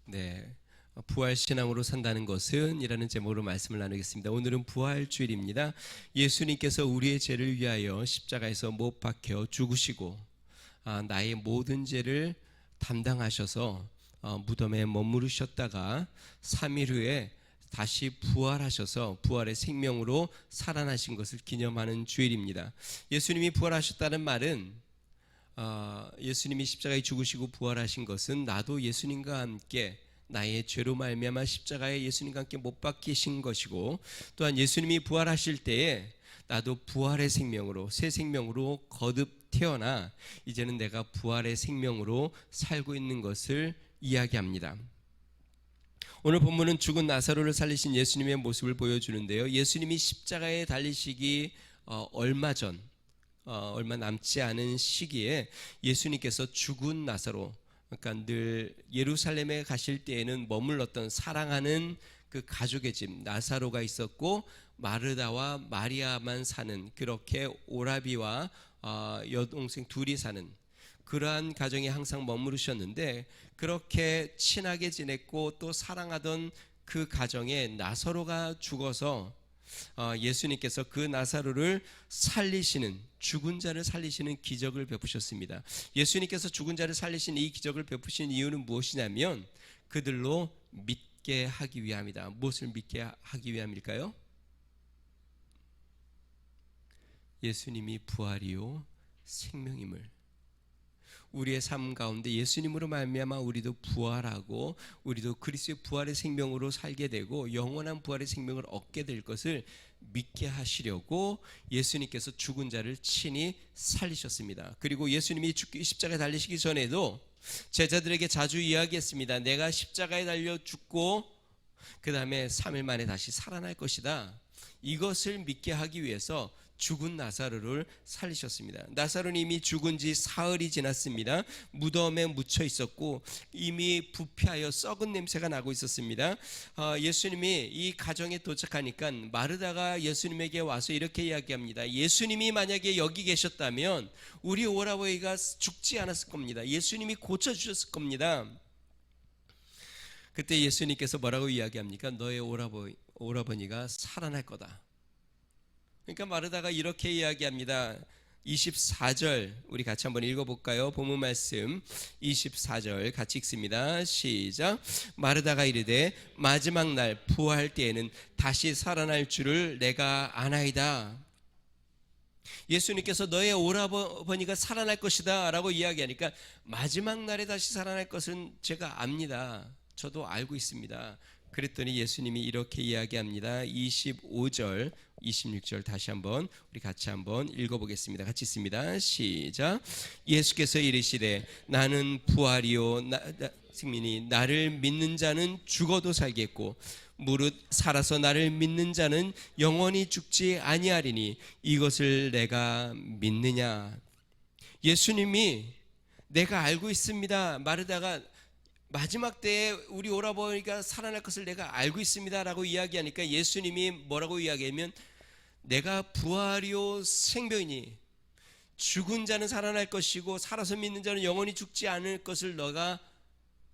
네, 부활 신앙으로 산다는 것은 이라는 제목으로 말씀을 나누겠습니다. 오늘은 부활 주일입니다. 예수님께서 우리의 죄를 위하여 십자가에서 못 박혀 죽으시고 나의 모든 죄를 담당하셔서 무덤에 머무르셨다가 3일 후에 다시 부활하셔서 부활의 생명으로 살아나신 것을 기념하는 주일입니다. 예수님이 부활하셨다는 말은 예수님이 십자가에 죽으시고 부활하신 것은 나도 예수님과 함께 나의 죄로 말미암아 십자가에 예수님과 함께 못 박히신 것이고, 또한 예수님이 부활하실 때에 나도 부활의 생명으로 새 생명으로 거듭 태어나 이제는 내가 부활의 생명으로 살고 있는 것을 이야기합니다. 오늘 본문은 죽은 나사로를 살리신 예수님의 모습을 보여주는데요. 예수님이 십자가에 달리시기 얼마 남지 않은 시기에 예수님께서 죽은 나사로, 그러니까 늘 예루살렘에 가실 때에는 머물렀던 사랑하는 그 가족의 집 나사로가 있었고, 마르다와 마리아만 사는, 그렇게 오라비와 여동생 둘이 사는 그러한 가정에 항상 머무르셨는데, 그렇게 친하게 지냈고 또 사랑하던 그 가정에 나사로가 죽어서 예수님께서 그 나사로를 살리시는, 죽은 자를 살리시는 기적을 베푸셨습니다. 예수님께서 죽은 자를 살리신 이 기적을 베푸신 이유는 무엇이냐면 그들로 믿게 하기 위함이다. 무엇을 믿게 하기 위함일까요? 예수님이 부활이요 생명임을, 우리의 삶 가운데 예수님으로 말미암아 우리도 부활하고 우리도 그리스도의 부활의 생명으로 살게 되고 영원한 부활의 생명을 얻게 될 것을 믿게 하시려고 예수님께서 죽은 자를 친히 살리셨습니다. 그리고 예수님이 십자가에 달리시기 전에도 제자들에게 자주 이야기했습니다. 내가 십자가에 달려 죽고 그 다음에 3일 만에 다시 살아날 것이다. 이것을 믿게 하기 위해서 죽은 나사로를 살리셨습니다. 나사로는 이미 죽은 지 사흘이 지났습니다. 무덤에 묻혀 있었고 이미 부패하여 썩은 냄새가 나고 있었습니다. 예수님이 이 가정에 도착하니까 마르다가 예수님에게 와서 이렇게 이야기합니다. 예수님이 만약에 여기 계셨다면 우리 오라버니가 죽지 않았을 겁니다. 예수님이 고쳐주셨을 겁니다. 그때 예수님께서 뭐라고 이야기합니까? 너의 오라버니가 살아날 거다. 그러니까 마르다가 이렇게 이야기합니다. 24절 우리 같이 한번 읽어볼까요? 본문 말씀 24절 같이 읽습니다. 시작. 마르다가 이르되 마지막 날 부활 때에는 다시 살아날 줄을 내가 아나이다. 예수님께서 너의 오라버니가 살아날 것이다 라고 이야기하니까 마지막 날에 다시 살아날 것은 제가 압니다. 저도 알고 있습니다. 그랬더니 예수님이 이렇게 이야기합니다. 25절 26절 다시 한번 우리 같이 한번 읽어보겠습니다. 같이 읽습니다. 시작. 예수께서 이르시되 나는 부활이요 생민이 나를 믿는 자는 죽어도 살겠고 무릇 살아서 나를 믿는 자는 영원히 죽지 아니하리니 이것을 내가 믿느냐. 예수님이 내가 알고 있습니다. 마르다가 마지막 때에 우리 오라버니가 살아날 것을 내가 알고 있습니다 라고 이야기하니까 예수님이 뭐라고 이야기하면 내가 부활이요 생명이니 죽은 자는 살아날 것이고 살아서 믿는 자는 영원히 죽지 않을 것을 너가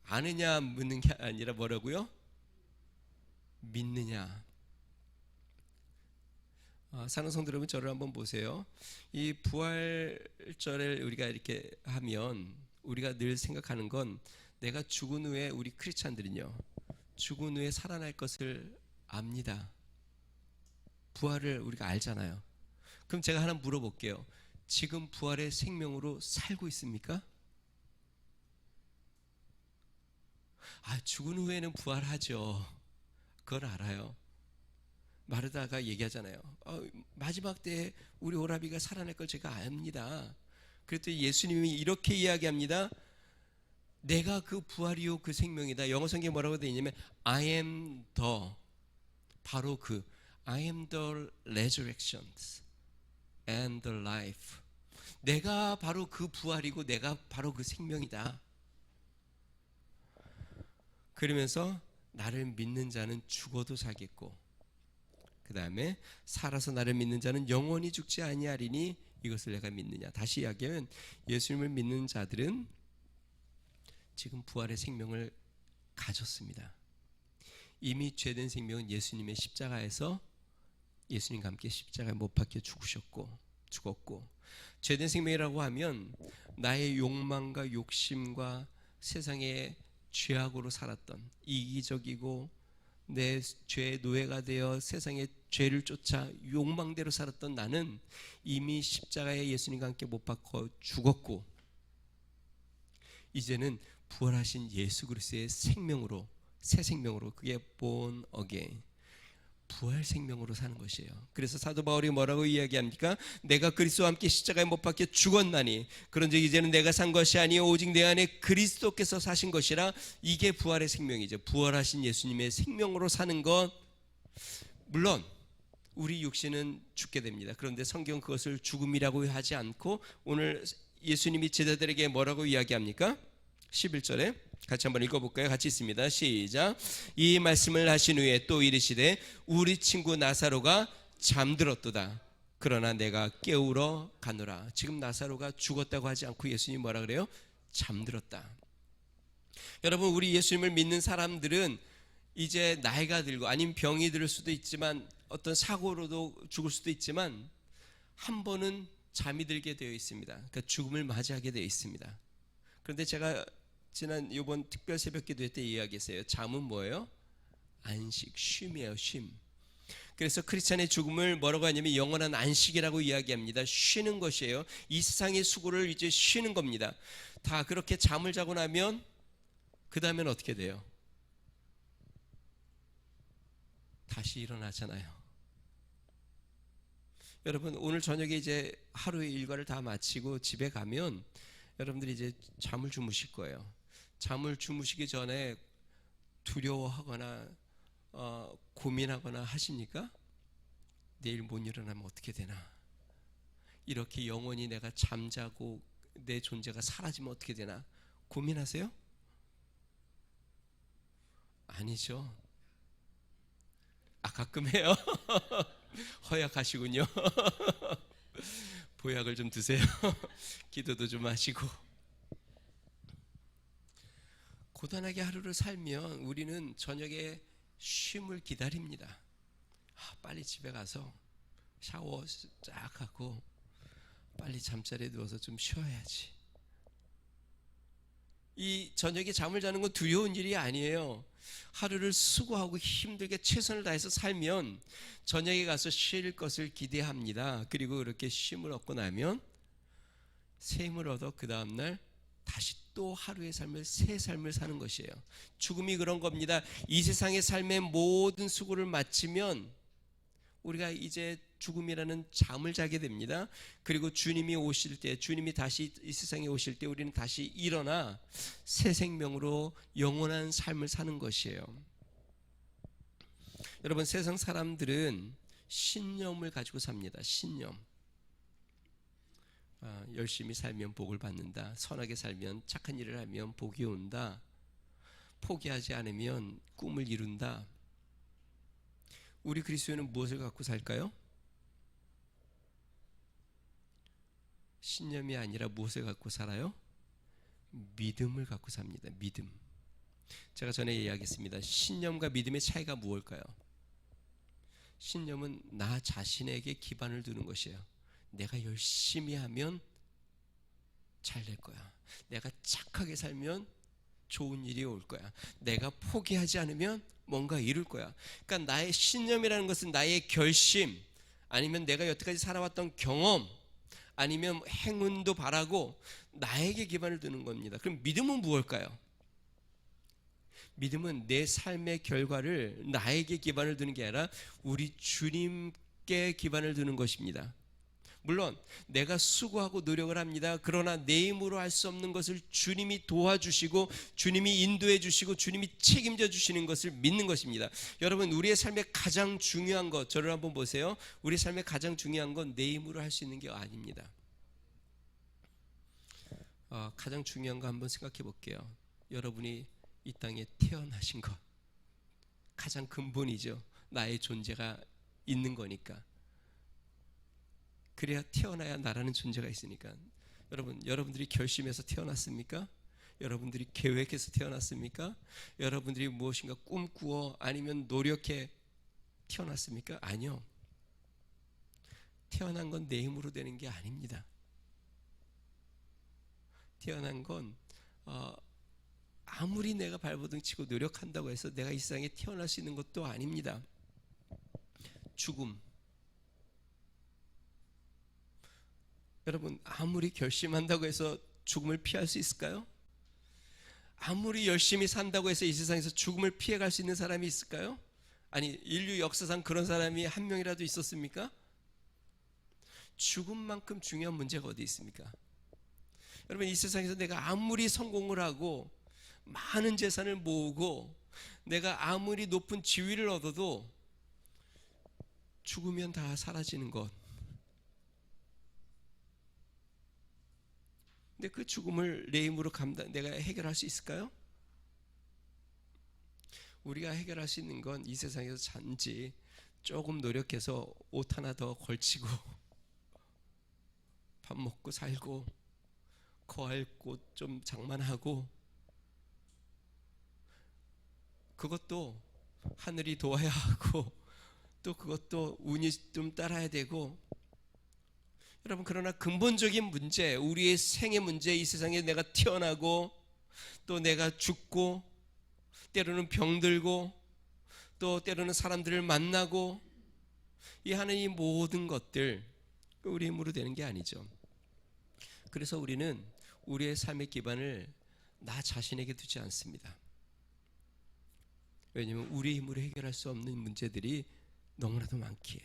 아느냐 묻는 게 아니라 뭐라고요? 믿느냐. 사랑하는 성도 여러분, 저를 한번 보세요. 이 부활절을 우리가 이렇게 하면 우리가 늘 생각하는 건 내가 죽은 후에 우리 크리스찬들은요 죽은 후에 살아날 것을 압니다. 부활을 우리가 알잖아요. 그럼 제가 하나 물어볼게요. 지금 부활의 생명으로 살고 있습니까? 죽은 후에는 부활하죠. 그걸 알아요. 마르다가 얘기하잖아요. 마지막 때에 우리 오라비가 살아날 걸 제가 압니다. 그랬더니 예수님이 이렇게 이야기합니다. 내가 그 부활이요 그 생명이다. 영어 성경에 뭐라고 되어 있냐면 I am the, 바로 그 I am the resurrection and the life. 내가 바로 그 부활이고 내가 바로 그 생명이다. 그러면서 나를 믿는 자는 죽어도 살겠고 그 다음에 살아서 나를 믿는 자는 영원히 죽지 아니하리니 이것을 내가 믿느냐. 다시 이야기하면 예수님을 믿는 자들은 지금 부활의 생명을 가졌습니다. 이미 죄된 생명은 예수님의 십자가에서 예수님과 함께 십자가에 못 박혀 죽었고 죄된 생명이라고 하면 나의 욕망과 욕심과 세상의 죄악으로 살았던 이기적이고 내 죄의 노예가 되어 세상의 죄를 쫓아 욕망대로 살았던 나는 이미 십자가에 예수님과 함께 못 박혀 죽었고 이제는 부활하신 예수 그리스도의 생명으로 새 생명으로 그게 born again 부활 생명으로 사는 것이에요. 그래서 사도 바울이 뭐라고 이야기합니까? 내가 그리스도와 함께 십자가에 못 박혀 죽었나니 그런즉 이제는 내가 산 것이 아니요 오직 내 안에 그리스도께서 사신 것이라. 이게 부활의 생명이죠. 부활하신 예수님의 생명으로 사는 것. 물론 우리 육신은 죽게 됩니다. 그런데 성경 그것을 죽음이라고 하지 않고 오늘 예수님이 제자들에게 뭐라고 이야기합니까? 11절에 같이 한번 읽어볼까요? 같이 있습니다. 시작. 이 말씀을 하신 후에 또 이르시되 우리 친구 나사로가 잠들었도다. 그러나 내가 깨우러 가노라. 지금 나사로가 죽었다고 하지 않고 예수님이 뭐라 그래요? 잠들었다. 여러분, 우리 예수님을 믿는 사람들은 이제 나이가 들고 아니면 병이 들 수도 있지만 어떤 사고로도 죽을 수도 있지만 한 번은 잠이 들게 되어 있습니다. 그러니까 죽음을 맞이하게 되어 있습니다. 그런데 제가 지난 이번 특별 새벽 기도회 때 이야기했어요. 잠은 뭐예요? 안식, 쉼이에요. 쉼. 그래서 크리스찬의 죽음을 뭐라고 하냐면 영원한 안식이라고 이야기합니다. 쉬는 것이에요. 이 세상의 수고를 이제 쉬는 겁니다. 다 그렇게 잠을 자고 나면 그 다음엔 어떻게 돼요? 다시 일어나잖아요. 여러분, 오늘 저녁에 이제 하루의 일과를 다 마치고 집에 가면 여러분들이 이제 잠을 주무실 거예요. 잠을 주무시기 전에 두려워하거나 고민하거나 하십니까? 내일 못 일어나면 어떻게 되나? 이렇게 영원히 내가 잠자고 내 존재가 사라지면 어떻게 되나? 고민하세요? 아니죠. 가끔 해요. 허약하시군요. 보약을 좀 드세요. 기도도 좀 하시고. 고단하게 하루를 살면 우리는 저녁에 쉼을 기다립니다. 빨리 집에 가서 샤워 쫙 하고 빨리 잠자리에 누워서 좀 쉬어야지. 이 저녁에 잠을 자는 건 두려운 일이 아니에요. 하루를 수고하고 힘들게 최선을 다해서 살면 저녁에 가서 쉴 것을 기대합니다. 그리고 그렇게 쉼을 얻고 나면 새 힘을 얻어 그 다음날 다시 또 하루의 삶을 새 삶을 사는 것이에요. 죽음이 그런 겁니다. 이 세상의 삶의 모든 수고를 마치면 우리가 이제 죽음이라는 잠을 자게 됩니다. 그리고 주님이 오실 때, 주님이 다시 이 세상에 오실 때 우리는 다시 일어나 새 생명으로 영원한 삶을 사는 것이에요. 여러분, 세상 사람들은 신념을 가지고 삽니다. 신념. 열심히 살면 복을 받는다. 선하게 살면 착한 일을 하면 복이 온다. 포기하지 않으면 꿈을 이룬다. 우리 그리스도인은 무엇을 갖고 살까요? 신념이 아니라 무엇을 갖고 살아요? 믿음을 갖고 삽니다. 믿음. 제가 전에 이야기했습니다. 신념과 믿음의 차이가 무엇일까요? 신념은 나 자신에게 기반을 두는 것이에요. 내가 열심히 하면 잘 될 거야. 내가 착하게 살면 좋은 일이 올 거야. 내가 포기하지 않으면 뭔가 이룰 거야. 그러니까 나의 신념이라는 것은 나의 결심, 아니면 내가 여태까지 살아왔던 경험, 아니면 행운도 바라고 나에게 기반을 두는 겁니다. 그럼 믿음은 무엇일까요? 믿음은 내 삶의 결과를 나에게 기반을 두는 게 아니라 우리 주님께 기반을 두는 것입니다. 물론 내가 수고하고 노력을 합니다. 그러나 내 힘으로 할 수 없는 것을 주님이 도와주시고 주님이 인도해 주시고 주님이 책임져 주시는 것을 믿는 것입니다. 여러분, 우리의 삶의 가장 중요한 것, 저를 한번 보세요. 우리 삶의 가장 중요한 건 내 힘으로 할 수 있는 게 아닙니다. 가장 중요한 거 한번 생각해 볼게요. 여러분이 이 땅에 태어나신 것, 가장 근본이죠. 나의 존재가 있는 거니까. 그래야 태어나야 나라는 존재가 있으니까. 여러분들이 결심해서 태어났습니까? 여러분들이 계획해서 태어났습니까? 여러분들이 무엇인가 꿈꾸어 아니면 노력해 태어났습니까? 아니요. 태어난 건 내 힘으로 되는 게 아닙니다. 태어난 건 아무리 내가 발버둥 치고 노력한다고 해서 내가 이 세상에 태어날 수 있는 것도 아닙니다. 죽음. 여러분, 아무리 결심한다고 해서 죽음을 피할 수 있을까요? 아무리 열심히 산다고 해서 이 세상에서 죽음을 피해갈 수 있는 사람이 있을까요? 아니, 인류 역사상 그런 사람이 한 명이라도 있었습니까? 죽음만큼 중요한 문제가 어디 있습니까? 여러분, 이 세상에서 내가 아무리 성공을 하고 많은 재산을 모으고 내가 아무리 높은 지위를 얻어도 죽으면 다 사라지는 것. 근데 그 죽음을 내 힘으로 내가 해결할 수 있을까요? 우리가 해결할 수 있는 건 이 세상에서 단지 조금 노력해서 옷 하나 더 걸치고 밥 먹고 살고 거할 곳 좀 장만하고, 그것도 하늘이 도와야 하고 또 그것도 운이 좀 따라야 되고. 여러분, 그러나 근본적인 문제, 우리의 생의 문제, 이 세상에 내가 태어나고 또 내가 죽고 때로는 병들고 또 때로는 사람들을 만나고, 이 하는 이 모든 것들 우리 힘으로 되는 게 아니죠. 그래서 우리는 우리의 삶의 기반을 나 자신에게 두지 않습니다. 왜냐하면 우리 힘으로 해결할 수 없는 문제들이 너무나도 많기에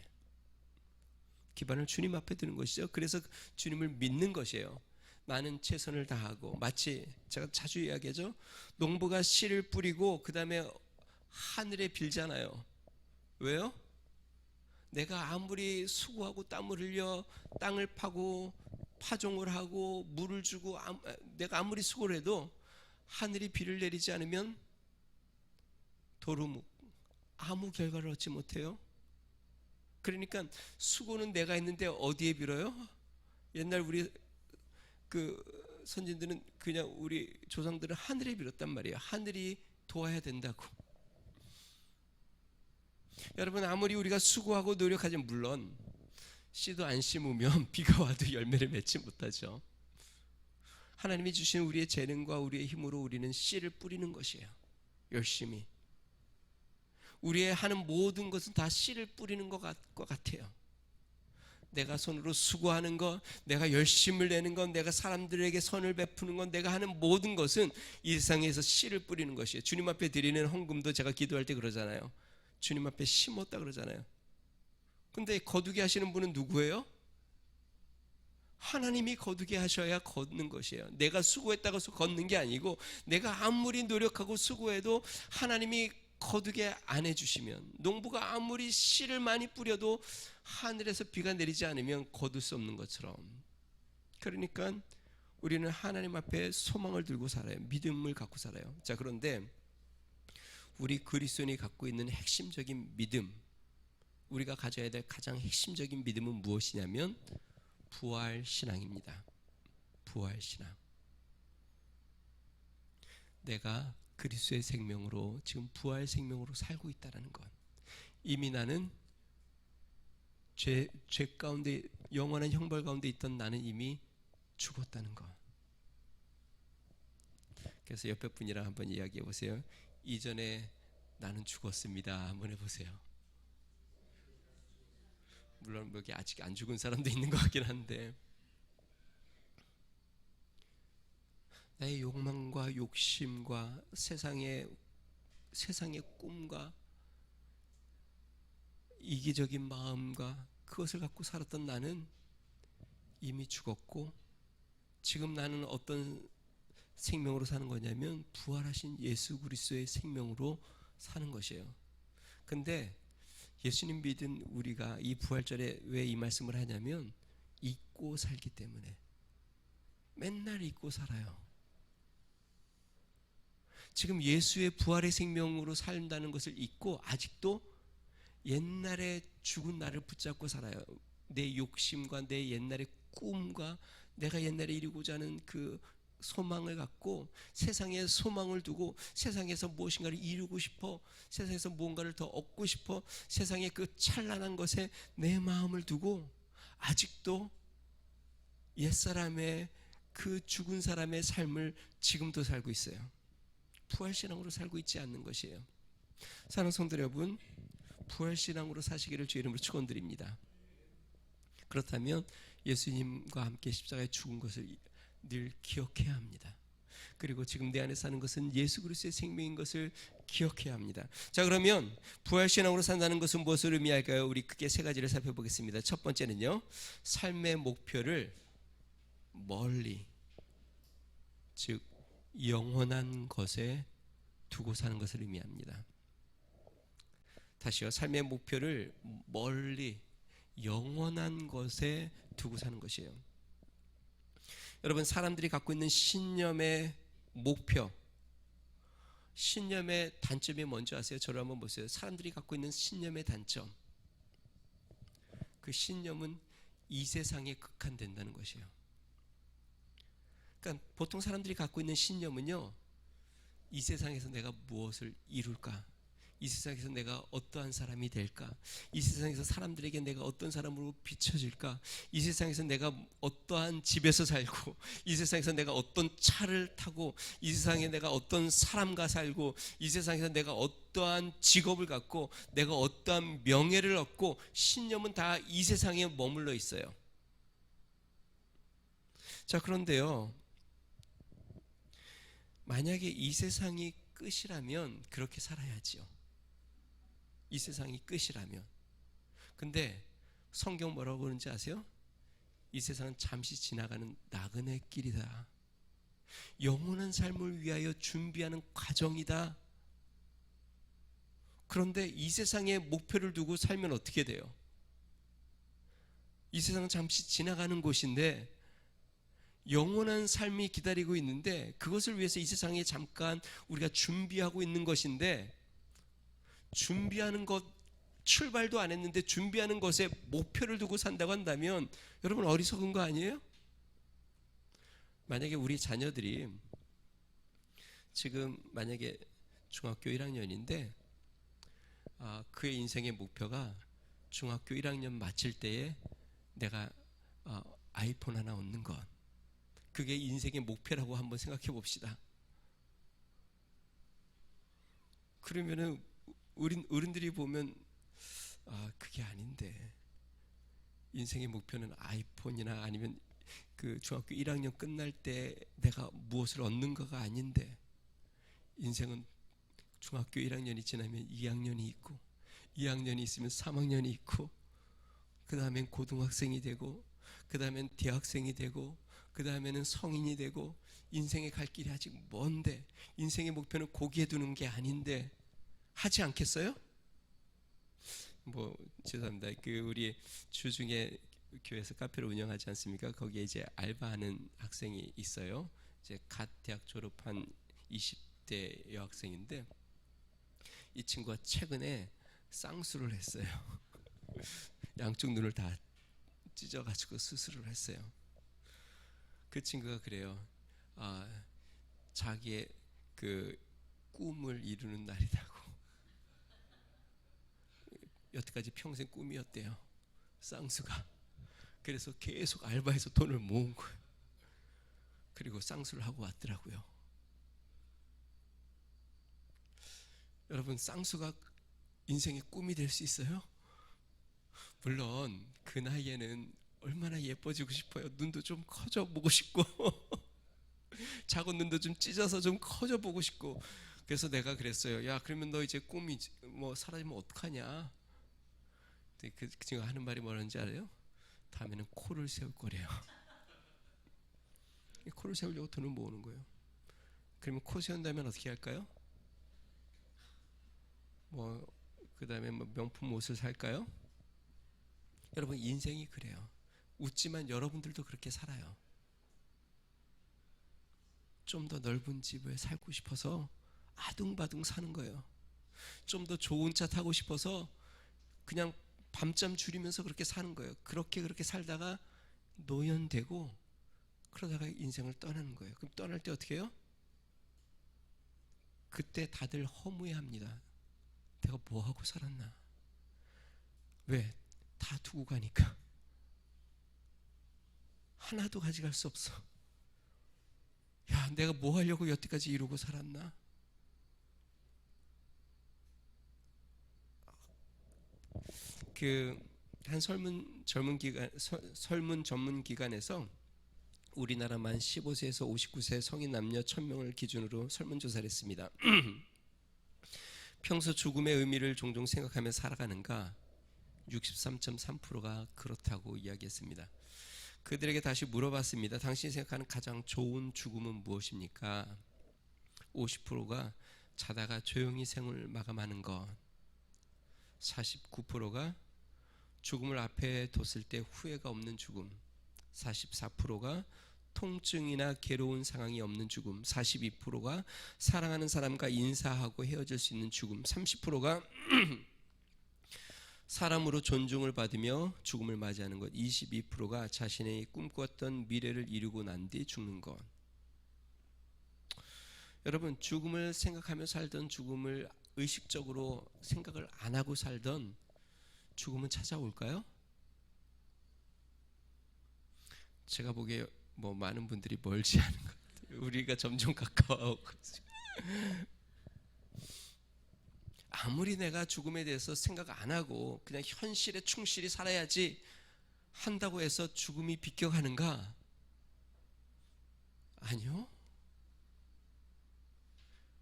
기반을 주님 앞에 두는 것이죠. 그래서 주님을 믿는 것이에요. 나는 최선을 다하고, 마치 제가 자주 이야기하죠. 농부가 씨를 뿌리고 그 다음에 하늘에 빌잖아요. 왜요? 내가 아무리 수고하고 땀을 흘려 땅을 파고 파종을 하고 물을 주고 내가 아무리 수고를 해도 하늘이 비를 내리지 않으면 도루묵 아무 결과를 얻지 못해요. 그러니까 수고는 내가 했는데 어디에 빌어요? 옛날 우리 그 선진들은 그냥 우리 조상들은 하늘에 빌었단 말이에요. 하늘이 도와야 된다고. 여러분, 아무리 우리가 수고하고 노력하지만 물론 씨도 안 심으면 비가 와도 열매를 맺지 못하죠. 하나님이 주신 우리의 재능과 우리의 힘으로 우리는 씨를 뿌리는 것이에요. 열심히 우리의 하는 모든 것은 다 씨를 뿌리는 것 같아요. 내가 손으로 수고하는 것, 내가 열심을 내는 것, 내가 사람들에게 선을 베푸는 것, 내가 하는 모든 것은 이 세상에서 씨를 뿌리는 것이에요. 주님 앞에 드리는 헌금도 제가 기도할 때 그러잖아요. 주님 앞에 심었다 그러잖아요. 근데 거두게 하시는 분은 누구예요? 하나님이 거두게 하셔야 걷는 것이에요. 내가 수고했다고 해서 걷는 게 아니고, 내가 아무리 노력하고 수고해도 하나님이 거두게 안 해주시면, 농부가 아무리 씨를 많이 뿌려도 하늘에서 비가 내리지 않으면 거둘 수 없는 것처럼, 그러니까 우리는 하나님 앞에 소망을 들고 살아요. 믿음을 갖고 살아요. 자, 그런데 우리 그리스도인이 갖고 있는 핵심적인 믿음, 우리가 가져야 될 가장 핵심적인 믿음은 무엇이냐면 부활신앙입니다. 부활신앙. 내가 그리스도의 생명으로 지금 부활 생명으로 살고 있다는 것. 이미 나는 죄 가운데, 영원한 형벌 가운데 있던 나는 이미 죽었다는 것. 그래서 옆에 분이랑 한번 이야기해 보세요. 이전에 나는 죽었습니다. 한번 해보세요. 물론 여기 아직 안 죽은 사람도 있는 것 같긴 한데, 나의 욕망과 욕심과 세상의 꿈과 이기적인 마음과 그것을 갖고 살았던 나는 이미 죽었고, 지금 나는 어떤 생명으로 사는 거냐면 부활하신 예수 그리스도의 생명으로 사는 것이에요. 근데 예수님 믿은 우리가 이 부활절에 왜 이 말씀을 하냐면 잊고 살기 때문에. 맨날 잊고 살아요. 지금 예수의 부활의 생명으로 산다는 것을 잊고 아직도 옛날에 죽은 나를 붙잡고 살아요. 내 욕심과 내 옛날의 꿈과 내가 옛날에 이루고자 하는 그 소망을 갖고 세상에 소망을 두고 세상에서 무엇인가를 이루고 싶어, 세상에서 무언가를 더 얻고 싶어, 세상의 그 찬란한 것에 내 마음을 두고 아직도 옛사람의 그 죽은 사람의 삶을 지금도 살고 있어요. 부활신앙으로 살고 있지 않는 것이에요. 사랑하는 성도 여러분, 부활신앙으로 사시기를 주의 이름으로 축원드립니다. 그렇다면 예수님과 함께 십자가에 죽은 것을 늘 기억해야 합니다. 그리고 지금 내 안에 사는 것은 예수 그리스도의 생명인 것을 기억해야 합니다. 자, 그러면 부활신앙으로 산다는 것은 무엇을 의미할까요? 우리 크게 세 가지를 살펴보겠습니다. 첫 번째는요, 삶의 목표를 멀리, 즉 영원한 것에 두고 사는 것을 의미합니다. 다시요, 삶의 목표를 멀리 영원한 것에 두고 사는 것이에요. 여러분, 사람들이 갖고 있는 신념의 목표, 신념의 단점이 뭔지 아세요? 저를 한번 보세요. 사람들이 갖고 있는 신념의 단점, 그 신념은 이 세상에 극한된다는 것이에요. 그러니까 보통 사람들이 갖고 있는 신념은요, 이 세상에서 내가 무엇을 이룰까, 이 세상에서 내가 어떠한 사람이 될까, 이 세상에서 사람들에게 내가 어떤 사람으로 비춰질까, 이 세상에서 내가 어떠한 집에서 살고, 이 세상에서 내가 어떤 차를 타고, 이 세상에 내가 어떤 사람과 살고, 이 세상에서 내가 어떠한 직업을 갖고, 내가 어떠한 명예를 얻고, 신념은 다 이 세상에 머물러 있어요. 자, 그런데요, 만약에 이 세상이 끝이라면 그렇게 살아야지요. 이 세상이 끝이라면. 근데 성경 뭐라고 그러는지 아세요? 이 세상은 잠시 지나가는 나그네 길이다. 영원한 삶을 위하여 준비하는 과정이다. 그런데 이 세상에 목표를 두고 살면 어떻게 돼요? 이 세상은 잠시 지나가는 곳인데 영원한 삶이 기다리고 있는데, 그것을 위해서 이 세상에 잠깐 우리가 준비하고 있는 것인데, 준비하는 것, 출발도 안 했는데 준비하는 것에 목표를 두고 산다고 한다면 여러분, 어리석은 거 아니에요? 만약에 우리 자녀들이 지금 만약에 중학교 1학년인데 그의 인생의 목표가 중학교 1학년 마칠 때에 내가 아이폰 하나 얻는 것, 그게 인생의 목표라고 한번 생각해 봅시다. 그러면은 어른들이 보면 그게 아닌데, 인생의 목표는 아이폰이나 아니면 그 중학교 1학년 끝날 때 내가 무엇을 얻는 거가 아닌데, 인생은 중학교 1학년이 지나면 2학년이 있고, 2학년이 있으면 3학년이 있고, 그 다음엔 고등학생이 되고, 그 다음엔 대학생이 되고, 그 다음에는 성인이 되고, 인생의 갈 길이 아직 먼데, 인생의 목표는 거기에 두는 게 아닌데 하지 않겠어요? 죄송합니다. 우리 주중에 교회에서 카페를 운영하지 않습니까? 거기에 이제 알바하는 학생이 있어요. 이제 갓 대학 졸업한 20대 여학생인데, 이 친구가 최근에 쌍수를 했어요. 양쪽 눈을 다 찢어가지고 수술을 했어요. 그 친구가 그래요. 자기의 그 꿈을 이루는 날이라고. 여태까지 평생 꿈이었대요, 쌍수가. 그래서 계속 알바해서 돈을 모은 거예요. 그리고 쌍수를 하고 왔더라고요. 여러분, 쌍수가 인생의 꿈이 될 수 있어요? 물론 그 나이에는 얼마나 예뻐지고 싶어요. 눈도 좀 커져 보고 싶고 작은 눈도 좀 찢어서 좀 커져 보고 싶고. 그래서 내가 그랬어요. 야, 그러면 너 이제 꿈이 사라지면 어떡하냐. 그 친구가 하는 말이 뭐라는지 알아요? 다음에는 코를 세울 거래요. 코를 세우려고 돈을 모으는 거예요. 그러면 코 세운다면 어떻게 할까요? 그 다음에 명품 옷을 살까요? 여러분, 인생이 그래요. 웃지만 여러분들도 그렇게 살아요. 좀 더 넓은 집에 살고 싶어서 아둥바둥 사는 거예요. 좀 더 좋은 차 타고 싶어서 그냥 밤잠 줄이면서 그렇게 사는 거예요. 그렇게 살다가 노연되고 그러다가 인생을 떠나는 거예요. 그럼 떠날 때 어떻게 해요? 그때 다들 허무해합니다. 내가 뭐하고 살았나? 왜? 다 두고 가니까. 하나도 가져갈 수 없어. 야, 내가 뭐 하려고 여태까지 이러고 살았나? 한 설문 전문 기관에서 우리나라 만 15세에서 59세 성인 남녀 1000명을 기준으로 설문조사를 했습니다. 평소 죽음의 의미를 종종 생각하며 살아가는가? 63.3%가 그렇다고 이야기했습니다. 그들에게 다시 물어봤습니다. 당신이 생각하는 가장 좋은 죽음은 무엇입니까? 50%가 자다가 조용히 생을 마감하는 것, 49%가 죽음을 앞에 뒀을 때 후회가 없는 죽음, 44%가 통증이나 괴로운 상황이 없는 죽음, 42%가 사랑하는 사람과 인사하고 헤어질 수 있는 죽음, 30%가 사람으로 존중을 받으며 죽음을 맞이하는 것, 22%가 자신의 꿈꾸었던 미래를 이루고 난 뒤 죽는 것. 여러분, 죽음을 생각하며 살던, 죽음을 의식적으로 생각을 안 하고 살던 죽음은 찾아올까요? 제가 보기에 많은 분들이 멀지 않은 것 같아요. 우리가 점점 가까워오고 아무리 내가 죽음에 대해서 생각 안 하고 그냥 현실에 충실히 살아야지 한다고 해서 죽음이 비껴가는가? 아니요.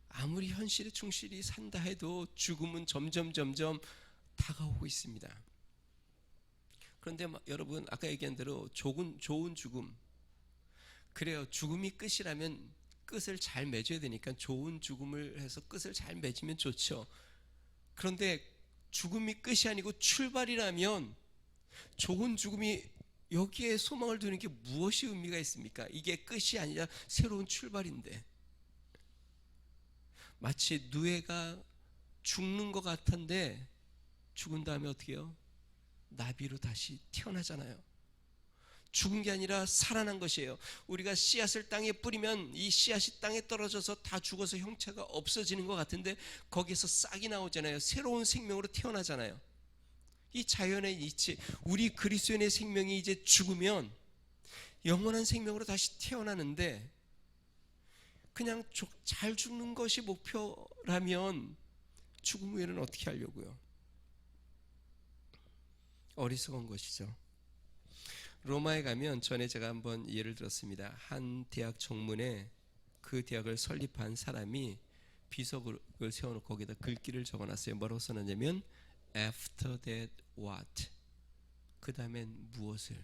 아무리 현실에 충실히 산다 해도 죽음은 점점 다가오고 있습니다. 그런데 여러분, 아까 얘기한 대로 좋은 죽음, 그래요. 죽음이 끝이라면 끝을 잘 맺어야 되니까 좋은 죽음을 해서 끝을 잘 맺으면 좋죠. 그런데 죽음이 끝이 아니고 출발이라면 좋은 죽음이, 여기에 소망을 두는 게 무엇이 의미가 있습니까? 이게 끝이 아니라 새로운 출발인데, 마치 누에가 죽는 것 같은데 죽은 다음에 어떻게 해요? 나비로 다시 태어나잖아요. 죽은 게 아니라 살아난 것이에요. 우리가 씨앗을 땅에 뿌리면 이 씨앗이 땅에 떨어져서 다 죽어서 형체가 없어지는 것 같은데 거기에서 싹이 나오잖아요. 새로운 생명으로 태어나잖아요. 이 자연의 이치, 우리 그리스도인의 생명이 이제 죽으면 영원한 생명으로 다시 태어나는데, 그냥 잘 죽는 것이 목표라면 죽음 후에는 어떻게 하려고요? 어리석은 것이죠. 로마에 가면, 전에 제가 한번 예를 들었습니다. 한 대학 정문에 그 대학을 설립한 사람이 비석을 세워놓고 거기다 글귀를 적어놨어요. 뭐라고 써놨냐면 After that what? 그 다음엔 무엇을?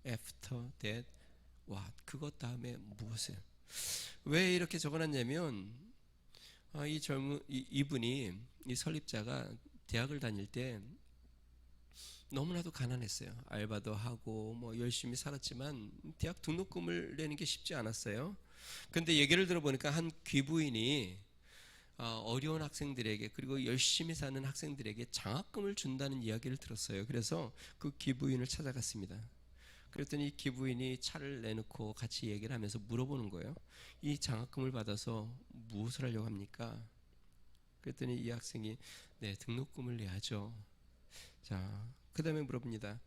After that what? 그것 다음에 무엇을? 왜 이렇게 적어놨냐면 이분이, 이 설립자가 대학을 다닐 때 너무나도 가난했어요. 알바도 하고 열심히 살았지만 대학 등록금을 내는 게 쉽지 않았어요. 근데 얘기를 들어보니까 한 귀부인이 어려운 학생들에게, 그리고 열심히 사는 학생들에게 장학금을 준다는 이야기를 들었어요. 그래서 그 귀부인을 찾아갔습니다. 그랬더니 이 귀부인이 차를 내놓고 같이 얘기를 하면서 물어보는 거예요. 이 장학금을 받아서 무엇을 하려고 합니까? 그랬더니 이 학생이, 네, 등록금을 내야죠. 자, 그 다음에 물어봅니다.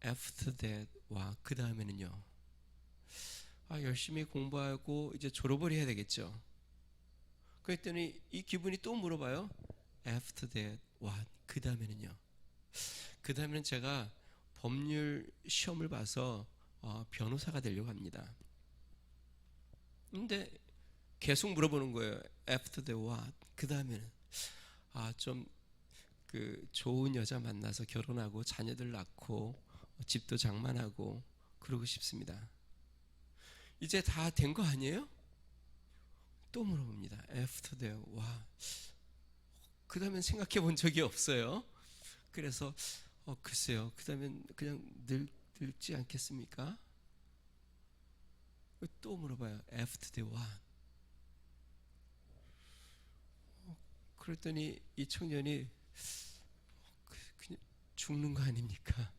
After that, 와, 그 다음에는요? 열심히 공부하고 이제 졸업을 해야 되겠죠. 그랬더니 이 기분이 또 물어봐요. After that, 와, 그 다음에는요? 그 다음에는 제가 법률 시험을 봐서 변호사가 되려고 합니다. 근데 계속 물어보는 거예요. After that, what? 그 다음에는 좀 좋은 여자 만나서 결혼하고 자녀들 낳고 집도 장만하고 그러고 싶습니다. 이제 다 된 거 아니에요? 또 물어봅니다. After that, 와, 그 다음엔 생각해 본 적이 없어요. 그래서 글쎄요, 그 다음엔 그냥 늙지 않겠습니까? 또 물어봐요. After that, what? 그랬더니 이 청년이 그냥 죽는 거 아닙니까?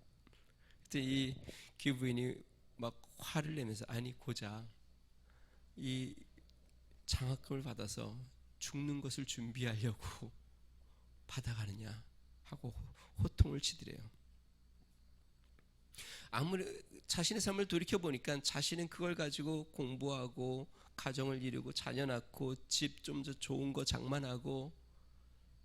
그때 이 기부인이 막 화를 내면서 아니 고작 이 장학금을 받아서 죽는 것을 준비하려고 받아가느냐 하고 호통을 치더래요. 아무리 자신의 삶을 돌이켜보니까 자신은 그걸 가지고 공부하고 가정을 이루고 자녀 낳고 집 좀 더 좋은 거 장만하고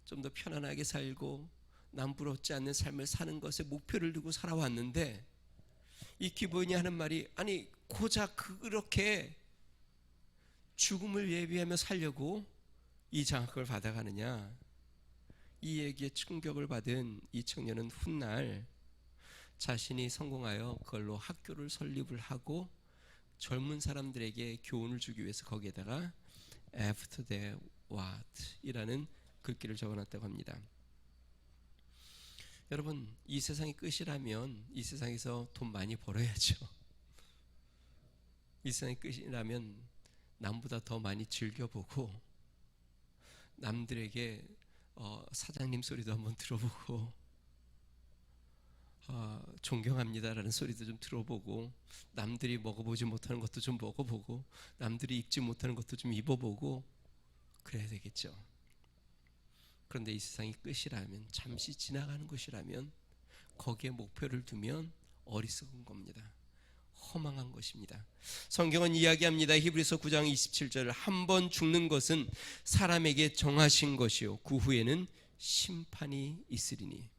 좀 더 편안하게 살고 남 부럽지 않는 삶을 사는 것에 목표를 두고 살아왔는데 이 기브온이 하는 말이 아니 고작 그렇게 죽음을 예비하며 살려고 이 장학금을 받아가느냐. 이 얘기에 충격을 받은 이 청년은 훗날 자신이 성공하여 그걸로 학교를 설립을 하고 젊은 사람들에게 교훈을 주기 위해서 거기에다가 After that what 이라는 글귀를 적어놨다고 합니다. 여러분 이 세상이 끝이라면 이 세상에서 돈 많이 벌어야죠. 이 세상이 끝이라면 남보다 더 많이 즐겨보고 남들에게 사장님 소리도 한번 들어보고 존경합니다라는 소리도 좀 들어보고 남들이 먹어보지 못하는 것도 좀 먹어보고 남들이 입지 못하는 것도 좀 입어보고 그래야 되겠죠. 그런데 이 세상이 끝이라면 잠시 지나가는 것이라면 거기에 목표를 두면 어리석은 겁니다. 허망한 것입니다. 성경은 이야기합니다. 히브리서 9장 27절 한 번 죽는 것은 사람에게 정하신 것이요 그 후에는 심판이 있으리니.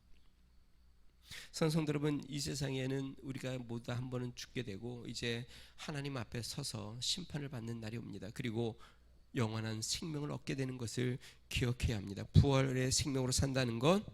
성도 여러분 이 세상에는 우리가 모두 한 번은 죽게 되고 이제 하나님 앞에 서서 심판을 받는 날이 옵니다. 그리고 영원한 생명을 얻게 되는 것을 기억해야 합니다. 부활의 생명으로 산다는 것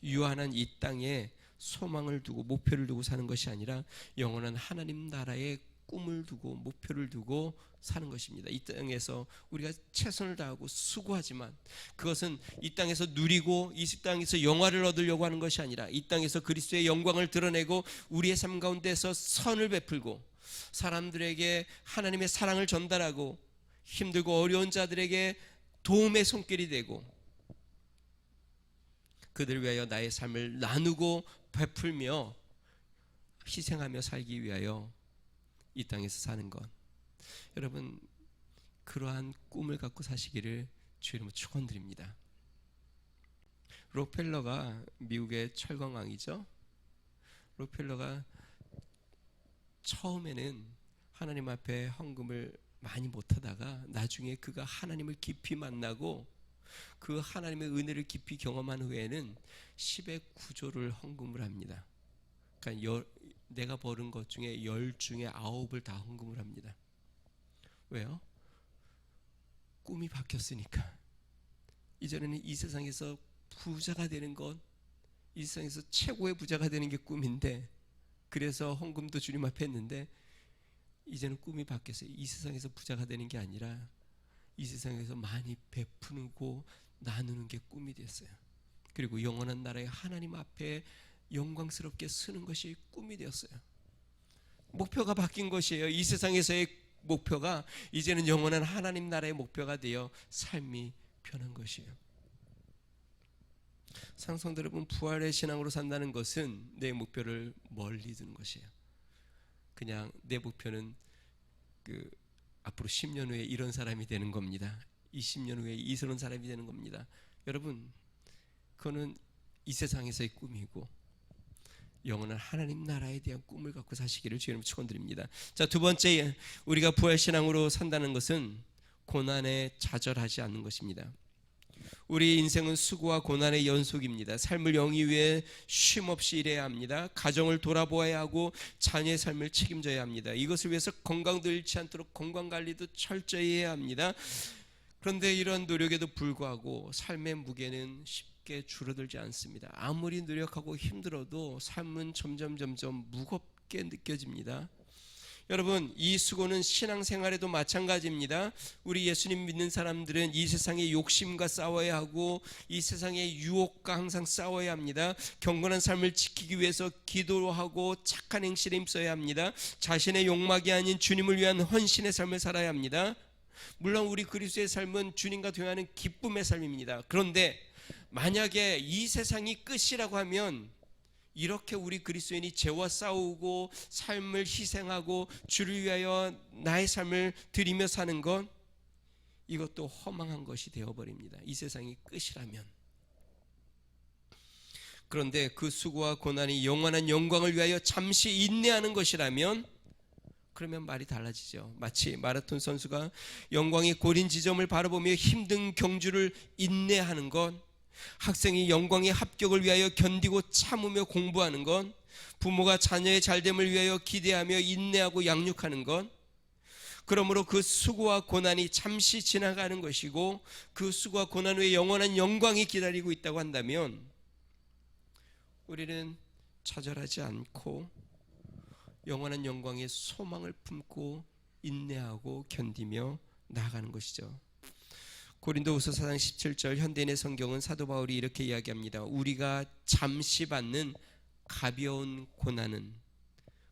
유한한 이 땅에 소망을 두고 목표를 두고 사는 것이 아니라 영원한 하나님 나라의 꿈을 두고 목표를 두고 사는 것입니다. 이 땅에서 우리가 최선을 다하고 수고하지만 그것은 이 땅에서 누리고 이 땅에서 영화를 얻으려고 하는 것이 아니라 이 땅에서 그리스도의 영광을 드러내고 우리의 삶 가운데서 선을 베풀고 사람들에게 하나님의 사랑을 전달하고 힘들고 어려운 자들에게 도움의 손길이 되고 그들을 위하여 나의 삶을 나누고 베풀며 희생하며 살기 위하여 이 땅에서 사는 것. 여러분 그러한 꿈을 갖고 사시기를 주의 이름으로 축원드립니다. 록펠러가 미국의 철강왕이죠. 록펠러가 처음에는 하나님 앞에 헌금을 많이 못하다가 나중에 그가 하나님을 깊이 만나고 그 하나님의 은혜를 깊이 경험한 후에는 10의 9조를 헌금을 합니다. 그러니까 내가 벌은 것 중에 10 중에 9을 다 헌금을 합니다. 왜요? 꿈이 바뀌었으니까. 이전에는 이 세상에서 부자가 되는 것, 이 세상에서 최고의 부자가 되는 게 꿈인데 그래서 헌금도 주님 앞에 했는데 이제는 꿈이 바뀌었어요. 이 세상에서 부자가 되는 게 아니라 이 세상에서 많이 베푸고 나누는 게 꿈이 됐어요. 그리고 영원한 나라의 하나님 앞에 영광스럽게 서는 것이 꿈이 되었어요. 목표가 바뀐 것이에요. 이 세상에서의 목표가 이제는 영원한 하나님 나라의 목표가 되어 삶이 변한 것이에요. 상성도 여러분 부활의 신앙으로 산다는 것은 내 목표를 멀리 두는 것이에요. 그냥 내 목표는 앞으로 10년 후에 이런 사람이 되는 겁니다. 20년 후에 이런 사람이 되는 겁니다. 여러분 그거는 이 세상에서의 꿈이고 영원한 하나님 나라에 대한 꿈을 갖고 사시기를 주님 축원드립니다. 자, 두 번째 우리가 부활 신앙으로 산다는 것은 고난에 좌절하지 않는 것입니다. 우리 인생은 수고와 고난의 연속입니다. 삶을 영위 위해 쉼없이 일해야 합니다. 가정을 돌아보아야 하고 자녀의 삶을 책임져야 합니다. 이것을 위해서 건강도 잃지 않도록 건강관리도 철저히 해야 합니다. 그런데 이런 노력에도 불구하고 삶의 무게는 쉽게 줄어들지 않습니다. 아무리 노력하고 힘들어도 삶은 점점 무겁게 느껴집니다. 여러분 이 수고는 신앙생활에도 마찬가지입니다. 우리 예수님 믿는 사람들은 이 세상의 욕심과 싸워야 하고 이 세상의 유혹과 항상 싸워야 합니다. 경건한 삶을 지키기 위해서 기도하고 착한 행실에 힘써야 합니다. 자신의 욕망이 아닌 주님을 위한 헌신의 삶을 살아야 합니다. 물론 우리 그리스도의 삶은 주님과 동행하는 기쁨의 삶입니다. 그런데 만약에 이 세상이 끝이라고 하면 이렇게 우리 그리스도인이 죄와 싸우고 삶을 희생하고 주를 위하여 나의 삶을 드리며 사는 건 이것도 허망한 것이 되어버립니다. 이 세상이 끝이라면. 그런데 그 수고와 고난이 영원한 영광을 위하여 잠시 인내하는 것이라면 그러면 말이 달라지죠. 마치 마라톤 선수가 영광의 고린 지점을 바라보며 힘든 경주를 인내하는 것, 학생이 영광의 합격을 위하여 견디고 참으며 공부하는 것, 부모가 자녀의 잘됨을 위하여 기대하며 인내하고 양육하는 것, 그러므로 그 수고와 고난이 잠시 지나가는 것이고 그 수고와 고난 후에 영원한 영광이 기다리고 있다고 한다면 우리는 좌절하지 않고 영원한 영광의 소망을 품고 인내하고 견디며 나아가는 것이죠. 고린도후서 4장 17절 현대인의 성경은 사도 바울이 이렇게 이야기합니다. 우리가 잠시 받는 가벼운 고난은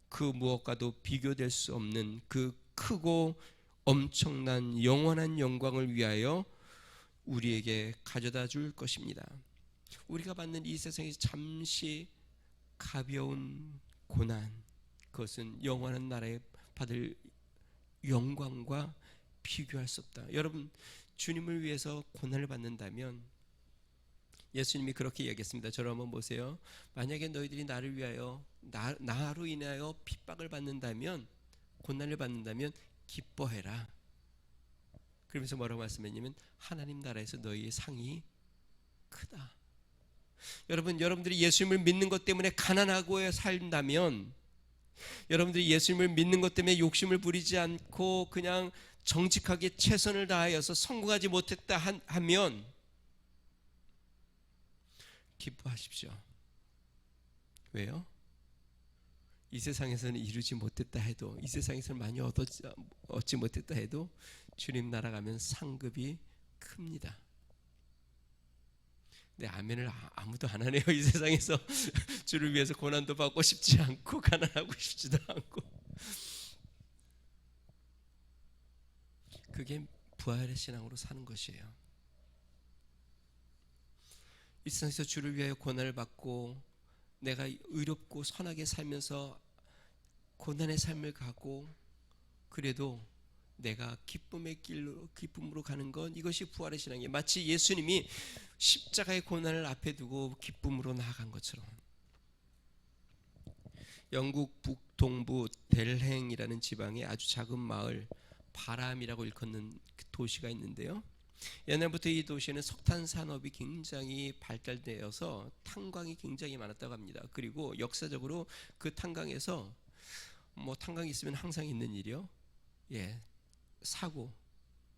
그 무엇과도 비교될 수 없는 그 크고 엄청난 영원한 영광을 위하여 우리에게 가져다 줄 것입니다. 우리가 받는 이 세상에서 잠시 가벼운 고난, 그것은 영원한 나라에 받을 영광과 비교할 수 없다. 여러분, 주님을 위해서 고난을 받는다면 예수님이 그렇게 이야기했습니다. 저를 한번 보세요. 만약에 너희들이 나를 위하여 나로 인하여 핍박을 받는다면, 고난을 받는다면 기뻐해라. 그러면서 뭐라고 말씀했냐면 하나님 나라에서 너희의 상이 크다. 여러분들이 예수님을 믿는 것 때문에 가난하고 살다면, 여러분들이 예수님을 믿는 것 때문에 욕심을 부리지 않고 그냥 정직하게 최선을 다하여서 성공하지 못했다 하면 기뻐하십시오. 왜요? 이 세상에서는 이루지 못했다 해도, 이 세상에서는 많이 얻지 못했다 해도 주님 나라 가면 상급이 큽니다. 네, 아멘을 아무도 안 하네요. 이 세상에서 주를 위해서 고난도 받고 싶지 않고 가난하고 싶지도 않고. 그게 부활의 신앙으로 사는 것이에요. 이 세상에서 주를 위하여 고난을 받고 내가 의롭고 선하게 살면서 고난의 삶을 가고 그래도 내가 기쁨의 길로 기쁨으로 가는 건 이것이 부활의 신앙이에요. 마치 예수님이 십자가의 고난을 앞에 두고 기쁨으로 나아간 것처럼. 영국 북동부 델행이라는 지방에 아주 작은 마을 바람이라고 일컫는 도시가 있는데요. 옛날부터 이 도시에는 석탄 산업이 굉장히 발달되어서 탄광이 굉장히 많았다고 합니다. 그리고 역사적으로 그 탄광에서 탄광이 있으면 항상 있는 일이요. 사고,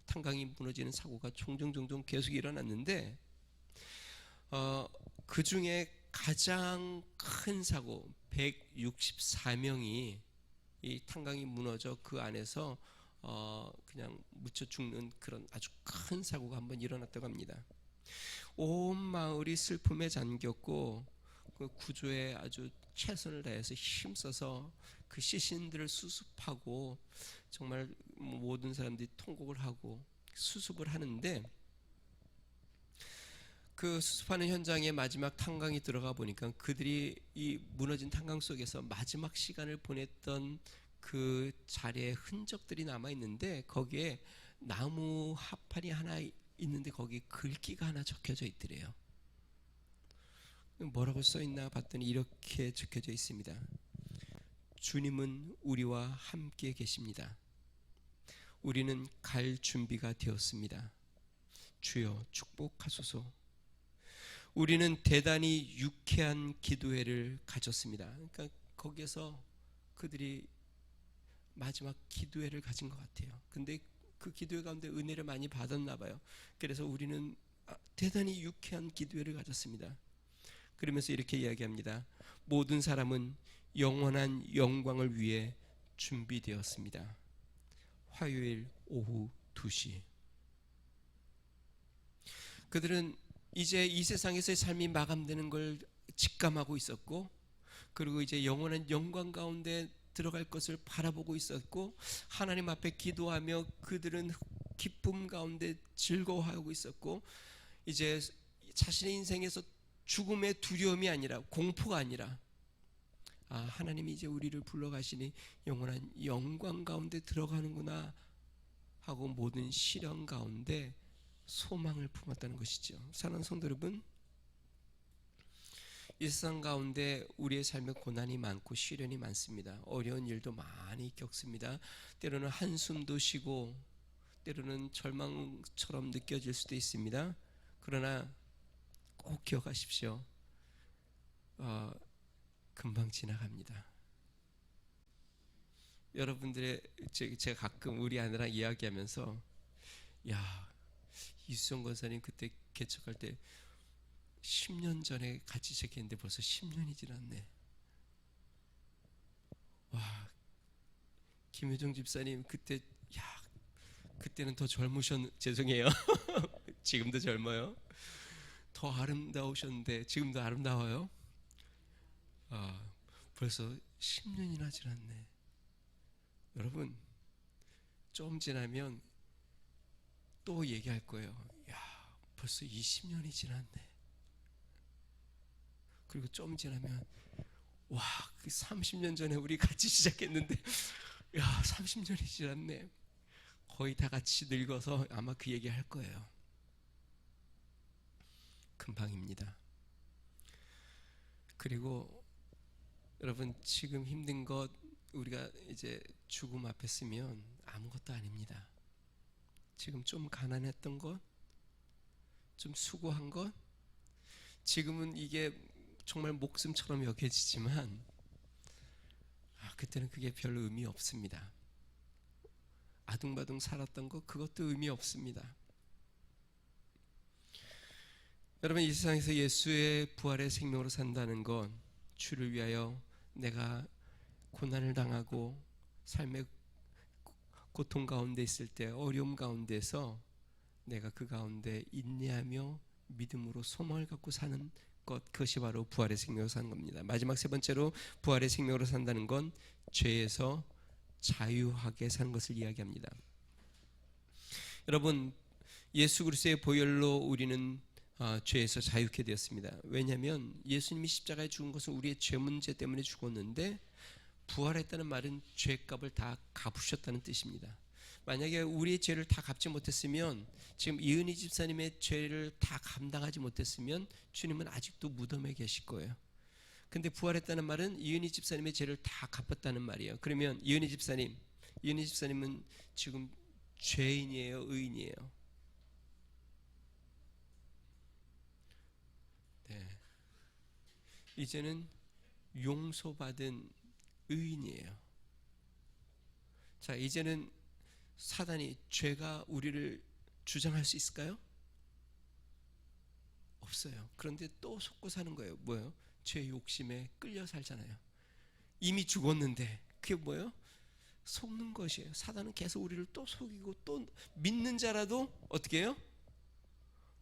탄광이 무너지는 사고가 종종 계속 일어났는데 그 중에 가장 큰 사고 164명이 이 탄광이 무너져 그 안에서 그냥 묻혀 죽는 그런 아주 큰 사고가 한번 일어났다고 합니다. 온 마을이 슬픔에 잠겼고 그 구조에 아주 최선을 다해서 힘써서 그 시신들을 수습하고 정말 모든 사람들이 통곡을 하고 수습을 하는데, 그 수습하는 현장에 마지막 탄광이 들어가 보니까 그들이 이 무너진 탄광 속에서 마지막 시간을 보냈던 그 자리에 흔적들이 남아 있는데 거기에 나무 합판이 하나 있는데 거기에 글귀가 하나 적혀져 있더래요. 뭐라고 써 있나 봤더니 이렇게 적혀져 있습니다. 주님은 우리와 함께 계십니다. 우리는 갈 준비가 되었습니다. 주여 축복하소서. 우리는 대단히 유쾌한 기도회를 가졌습니다. 그러니까 거기에서 그들이 마지막 기도회를 가진 것 같아요. 근데 그 기도회 가운데 은혜를 많이 받았나 봐요. 그래서 우리는 대단히 유쾌한 기도회를 가졌습니다. 그러면서 이렇게 이야기합니다. 모든 사람은 영원한 영광을 위해 준비되었습니다. 화요일 오후 2시. 그들은 이제 이 세상에서의 삶이 마감되는 걸 직감하고 있었고, 그리고 이제 영원한 영광 가운데 들어갈 것을 바라보고 있었고, 하나님 앞에 기도하며 그들은 기쁨 가운데 즐거워하고 있었고, 이제 자신의 인생에서 죽음의 두려움이 아니라, 공포가 아니라 하나님이 이제 우리를 불러가시니 영원한 영광 가운데 들어가는구나 하고 모든 시련 가운데 소망을 품었다는 것이죠. 사랑하는 성도 여러분, 이 세상 가운데 우리의 삶에 고난이 많고 시련이 많습니다. 어려운 일도 많이 겪습니다. 때로는 한숨도 쉬고 때로는 절망처럼 느껴질 수도 있습니다. 그러나 꼭 기억하십시오. 금방 지나갑니다. 여러분들의 제가 가끔 우리 아내랑 이야기하면서 이수정 권사님 그때 개척할 때 10년 전에 같이 시작했는데 벌써 10년이 지났네. 김효정 집사님 그때는 더 죄송해요. 지금도 젊어요. 더 아름다우셨는데 지금도 아름다워요. 벌써 10년이나 지났네. 여러분, 좀 지나면 또 얘기할 거예요. 벌써 20년이 지났네. 그리고 좀 지나면 그 30년 전에 우리 같이 시작했는데 30년이 지났네. 거의 다 같이 늙어서 아마 그 얘기 할 거예요. 금방입니다. 그리고 여러분, 지금 힘든 것 우리가 이제 죽음 앞에 서면 아무것도 아닙니다. 지금 좀 가난했던 것, 좀 수고한 것, 지금은 이게 정말 목숨처럼 여겨지지만 그때는 그게 별 의미 없습니다. 아둥바둥 살았던 것, 그것도 의미 없습니다. 여러분, 이 세상에서 예수의 부활의 생명으로 산다는 건 주를 위하여 내가 고난을 당하고 삶의 고통 가운데 있을 때, 어려움 가운데서 내가 그 가운데 인내하며 믿음으로 소망을 갖고 사는 것, 그것이 바로 부활의 생명으로 사는 겁니다. 마지막 세 번째로 부활의 생명으로 산다는 건 죄에서 자유하게 사는 것을 이야기합니다. 여러분, 예수 그리스도의 보혈로 우리는 죄에서 자유케 되었습니다. 왜냐하면 예수님이 십자가에 죽은 것은 우리의 죄 문제 때문에 죽었는데, 부활했다는 말은 죄값을 다 갚으셨다는 뜻입니다. 만약에 우리의 죄를 다 갚지 못했으면, 지금 이은희 집사님의 죄를 다 감당하지 못했으면 주님은 아직도 무덤에 계실 거예요. 근데 부활했다는 말은 이은희 집사님의 죄를 다 갚았다는 말이에요. 그러면 이은희 집사님은 지금 죄인이에요, 의인이에요? 네. 이제는 용서받은 의인이에요. 자, 이제는 사단이 죄가 우리를 주장할 수 있을까요? 없어요. 그런데 또 속고 사는 거예요. 뭐예요? 죄 욕심에 끌려 살잖아요. 이미 죽었는데 그게 뭐예요? 속는 것이에요. 사단은 계속 우리를 또 속이고, 또 믿는 자라도 어떻게 해요?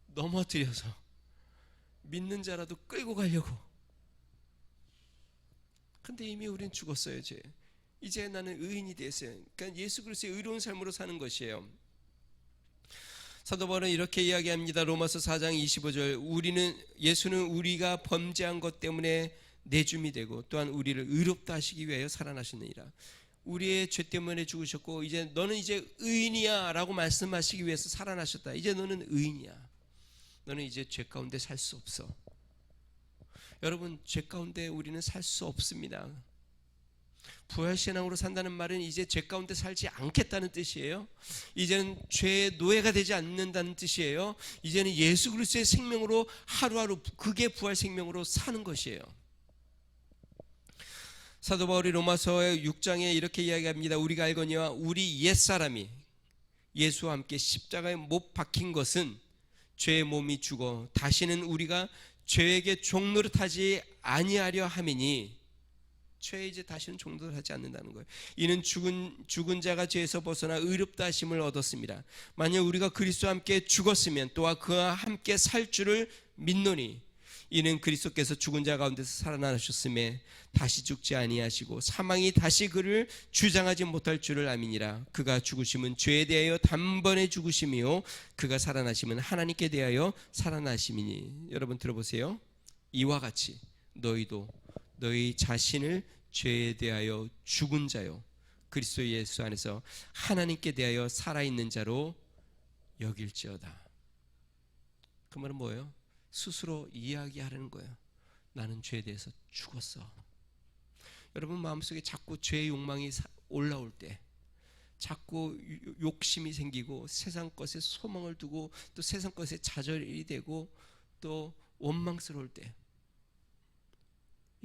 넘어뜨려서 믿는 자라도 끌고 가려고. 근데 이미 우린 죽었어요. 이제 나는 의인이 됐어요. 그러니까 예수 그리스도의 의로운 삶으로 사는 것이에요. 사도 바울은 이렇게 이야기합니다. 로마서 4장 25절, 예수는 우리가 범죄한 것 때문에 내줌이 되고 또한 우리를 의롭다 하시기 위하여 살아나셨느니라. 우리의 죄 때문에 죽으셨고 이제 너는 이제 의인이야 라고 말씀하시기 위해서 살아나셨다. 이제 너는 의인이야. 너는 이제 죄 가운데 살 수 없어. 여러분, 죄 가운데 우리는 살 수 없습니다. 부활신앙으로 산다는 말은 이제 죄 가운데 살지 않겠다는 뜻이에요. 이제는 죄의 노예가 되지 않는다는 뜻이에요. 이제는 예수 그리스도의 생명으로 하루하루, 그게 부활 생명으로 사는 것이에요. 사도 바울이 로마서의 6장에 이렇게 이야기합니다. 우리가 알거니와 우리 옛사람이 예수와 함께 십자가에 못 박힌 것은 죄의 몸이 죽어 다시는 우리가 죄에게 종노릇하지 아니하려 함이니, 죄에 이제 다시는 종노릇하지 않는다는 거예요. 이는 죽은 자가 죄에서 벗어나 의롭다 하심을 얻었습니다. 만약 우리가 그리스도와 함께 죽었으면 또한 그와 함께 살 줄을 믿노니, 이는 그리스도께서 죽은 자 가운데서 살아나셨음에 다시 죽지 아니하시고 사망이 다시 그를 주장하지 못할 줄을 아미니라. 그가 죽으심은 죄에 대하여 단번에 죽으심이요 그가 살아나심은 하나님께 대하여 살아나심이니. 여러분 들어보세요. 이와 같이 너희도 너희 자신을 죄에 대하여 죽은 자요 그리스도 예수 안에서 하나님께 대하여 살아있는 자로 여길지어다. 그 말은 뭐예요? 스스로 이야기하라는 거예요. 나는 죄에 대해서 죽었어. 여러분 마음속에 자꾸 죄의 욕망이 올라올 때, 자꾸 욕심이 생기고 세상 것에 소망을 두고 또 세상 것에 좌절이 되고 또 원망스러울 때,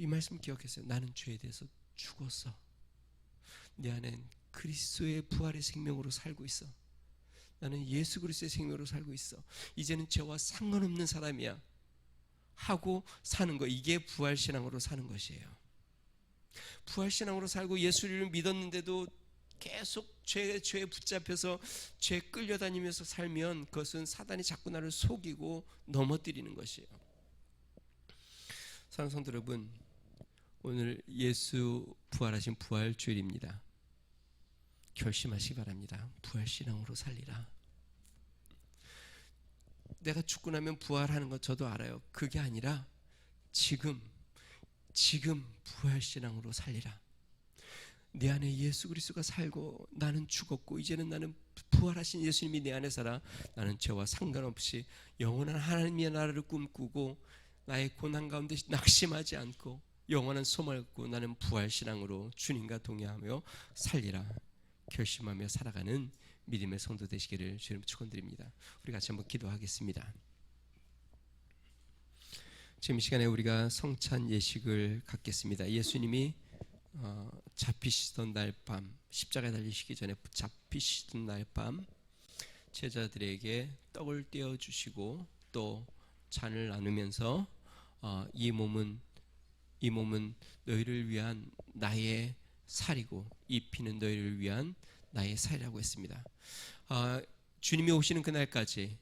이 말씀 기억했어요. 나는 죄에 대해서 죽었어. 내 안엔 그리스도의 부활의 생명으로 살고 있어. 나는 예수 그리스도의 생명으로 살고 있어. 이제는 죄와 상관없는 사람이야 하고 사는 거, 이게 부활신앙으로 사는 것이에요. 부활신앙으로 살고 예수를 믿었는데도 계속 죄에 붙잡혀서 죄에 끌려다니면서 살면 그것은 사단이 자꾸 나를 속이고 넘어뜨리는 것이에요. 사랑하는 성도 여러분, 오늘 예수 부활하신 부활주일입니다. 결심하시기 바랍니다. 부활신앙으로 살리라. 내가 죽고 나면 부활하는 것 저도 알아요. 그게 아니라 지금 부활신앙으로 살리라. 내 안에 예수 그리스도가 살고 나는 죽었고 이제는 나는 부활하신 예수님이 내 안에 살아. 나는 죄와 상관없이 영원한 하나님의 나라를 꿈꾸고 나의 고난 가운데 낙심하지 않고 영원한 소망을 갖고 나는 부활신앙으로 주님과 동행하며 살리라 결심하며 살아가는 믿음의 성도 되시기를 주님 축원드립니다. 우리 같이 한번 기도하겠습니다. 지금 이 시간에 우리가 성찬 예식을 갖겠습니다. 예수님이 잡히시던 날 밤, 십자가에 달리시기 전에 잡히시던 날 밤 제자들에게 떡을 떼어 주시고 또 잔을 나누면서 이 몸은 너희를 위한 나의 살이고 이 피는 너희를 위한 나의 살이라고 했습니다. 주님이 오시는 그날까지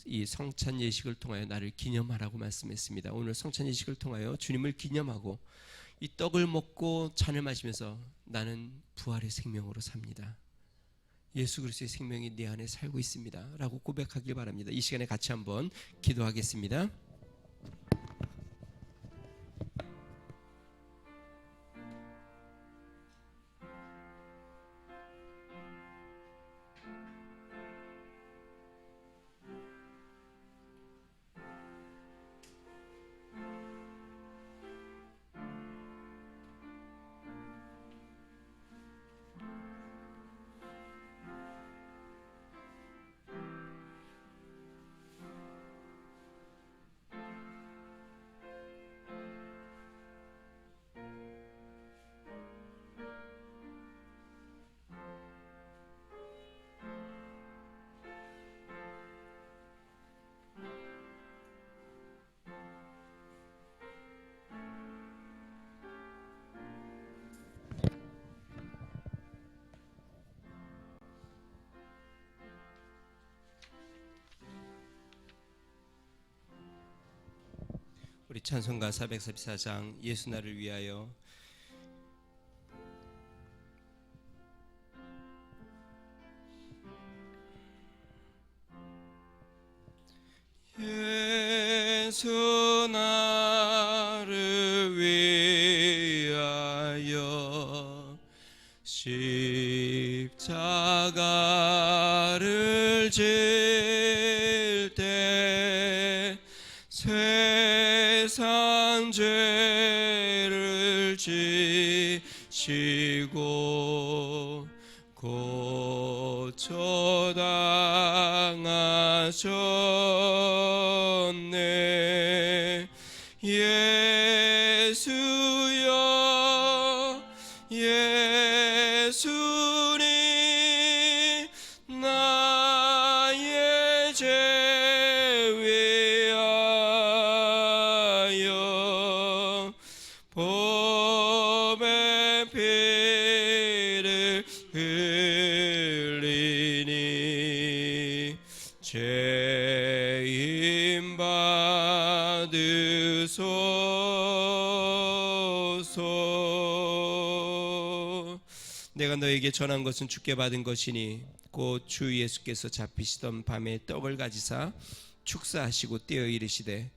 이 성찬 예식을 통하여 나를 기념하라고 말씀했습니다. 오늘 성찬 예식을 통하여 주님을 기념하고 이 떡을 먹고 잔을 마시면서 나는 부활의 생명으로 삽니다. 예수 그리스도의 생명이 내 안에 살고 있습니다 라고 고백하길 바랍니다. 이 시간에 같이 한번 기도하겠습니다. 우리 찬송가 444장 예수 나를 위하여 예수 나를 위하여 십자가를 질 때 세상 죄를 지시고 고초당하셨네. 예수여 예수님 나의 죄 위하여 보배 피를 흘리니 죄인 받으소서. 내가 너에게 전한 것은 주께 받은 것이니 곧 주 예수께서 잡히시던 밤에 떡을 가지사 축사하시고 떼어 이르시되